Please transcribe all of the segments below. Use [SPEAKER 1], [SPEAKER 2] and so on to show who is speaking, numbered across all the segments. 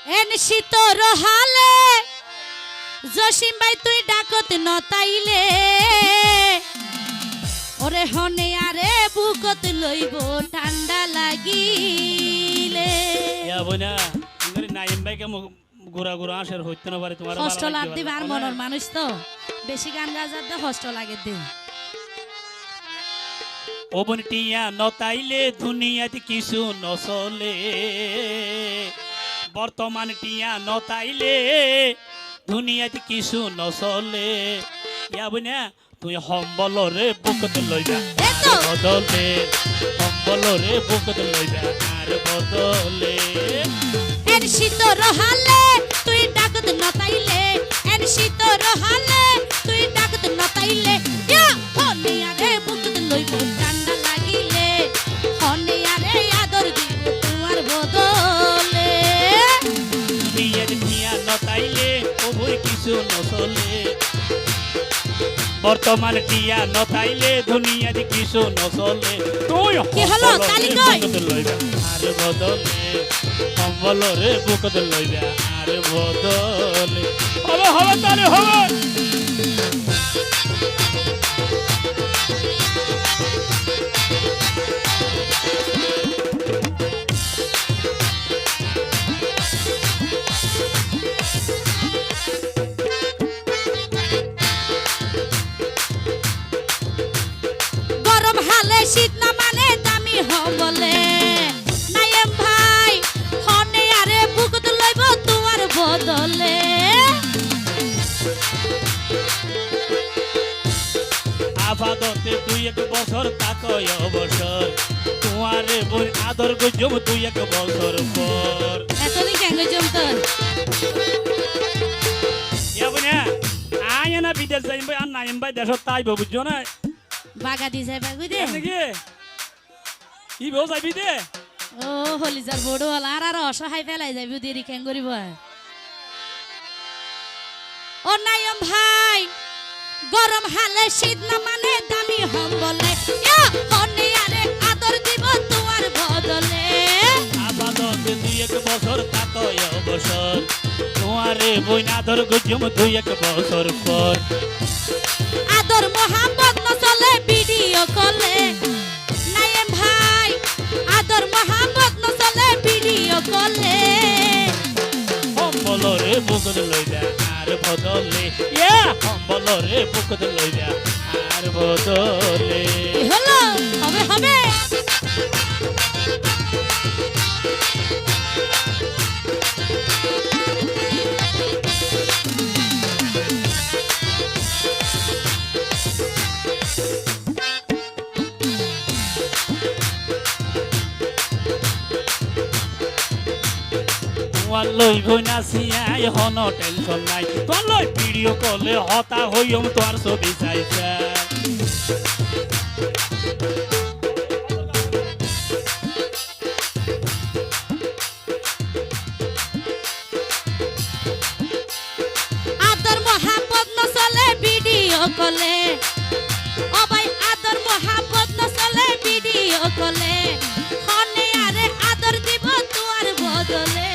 [SPEAKER 1] N শীতর হালে জসিম ভাই তুই ডাকত নতাইলে ওরে হনে আরে বুকত লইব ঠান্ডা লাগিলে
[SPEAKER 2] ইয়াবনা ইংরে নাইম ভাই কে গোরা গোরা আসের হইতে না পারে তোমার
[SPEAKER 1] কষ্ট লাগ দিবে আর মনের মানুষ তো বেশি গান গাজার দে কষ্ট লাগে দে
[SPEAKER 2] ও বনটিয়া নতাইলে দুনিয়াতে কিছু নচলে বর্তমান টিয়া নতাইলে দুনিয়াতে কিছু নচলে ইয়াবনা তুই সম্বলরে বুকত লইবা আর বদলে সম্বলরে বুকত লইবা আর বদলে
[SPEAKER 1] এন শীতর হালে তুই ডাকত নতাইলে এন শীতর হালে তুই ডাকত নতাইলে ইয়া হনে আরে বুকত লইব ঠান্ডা লাগিলে হনে আরে আদর দিব তোমার বদলে
[SPEAKER 2] দুনিয়াতে টিয়া নতাইলে ওই কিছু নচলে বর্তমান টিয়া নতাইলে দুনিয়াতে কিছু নচলে তুই
[SPEAKER 1] কি হলো তালি কই
[SPEAKER 2] লইবা আর বদলে সম্বলরে বুকত লইবা আর বদলে হবে হবে তালে হবে
[SPEAKER 1] গরম হালে শীত না মানে দামি হবলে নাইম ভাই হনে আরে বুকত লইব তোমার বদলে
[SPEAKER 2] আপাততে দুই এক বছর তাকয় অবসর তোমারে বই আদর গজব দুই এক বছর পর
[SPEAKER 1] এতদিন কেন জমতন
[SPEAKER 2] ইয়াবনা আয় না বিদেশ যাইম ভাই আর নাইম ভাই দেশত তাইব বুঝছো না
[SPEAKER 1] বাগা দি যাই বাগু দে
[SPEAKER 2] নাকি কি বেও যাইবি দে
[SPEAKER 1] ও হলিজার বড় হল আর অসহায় ফেলাই যাবি দেরি কেন করিব ও নাইম ভাই গরম হালে শীত না মানে দামি হম বলে ইয়া হনে আরে আদর দিব তোমার বদলে
[SPEAKER 2] আপাততে দুই এক বছর তাকয় অবসর তোমারে বই আদর গজব দুই এক বছর পর
[SPEAKER 1] আদর মোহাম্মদ ন চলে ভিডিও কলে নাইম ভাই আদর মোহাম্মদ ন চলে ভিডিও কলে
[SPEAKER 2] সম্বলরে বুকত লইবা আর বদলে ইয়া সম্বলরে বুকত লইবা আর বদলে
[SPEAKER 1] কি হলো হবে হবে
[SPEAKER 2] তোমার লইব না সিয়াই হন টেনশন নাই তোমার লই ভিডিও কলে হতা হইম তোমার ছবি চাইছা
[SPEAKER 1] আদর মোহাম্মদ ন চলে ভিডিও কলে ও ভাই আদর মোহাম্মদ ন চলে ভিডিও কলে হনে আরে আদর দিব তোমার বদলে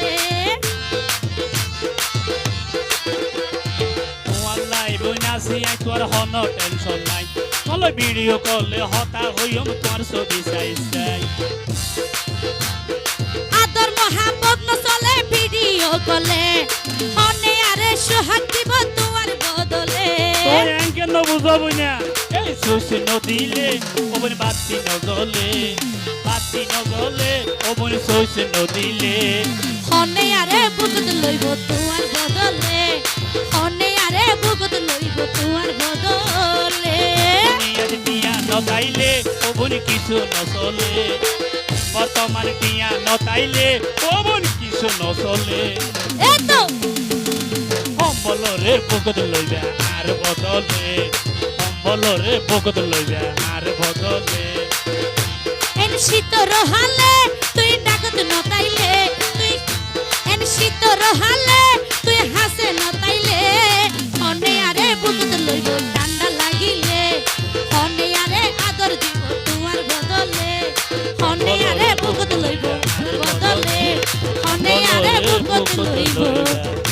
[SPEAKER 2] তোমার লাইব না সিয়াই তোমার হন টেনশন নাই তোমার লই ভিডিও কলে হতা হইম তোমার ছবি চাইছাই
[SPEAKER 1] আদর মোহাম্মদ ন চলে ভিডিও কলে হনে আরে সোহাগ দিব তোমার বদলে
[SPEAKER 2] তোর এঙ্কে ন বুঝাব না এই সুস নদিলে ওবন বাতি নজলে ওবন সুস নদিলে
[SPEAKER 1] হনে আরে বুকত লইব তোমার বদলে হনে আরে বুকত লইব তোমার বদলে
[SPEAKER 2] দুনিয়ার টিয়া নতাইলে ওবন কিছু নচলে বর্তমান টিয়া নতাইলে ওবন কিছু নচলে
[SPEAKER 1] এতো
[SPEAKER 2] সম্বলরে বুকত লইবা আর বদলে সম্বলরে বুকত লইবা আর বদলে
[SPEAKER 1] এন শীতর হালে তুই ডাকত নতাইলে তুই এন শীতর হালে তুই হাসে নতাইলে হনে আরে বুকত লইব ঠান্ডা লাগিলে হনে আরে আদর দিব তোমার বদলে হনে আরে বুকত লইব বদলে হনে আরে বুকত কত লইব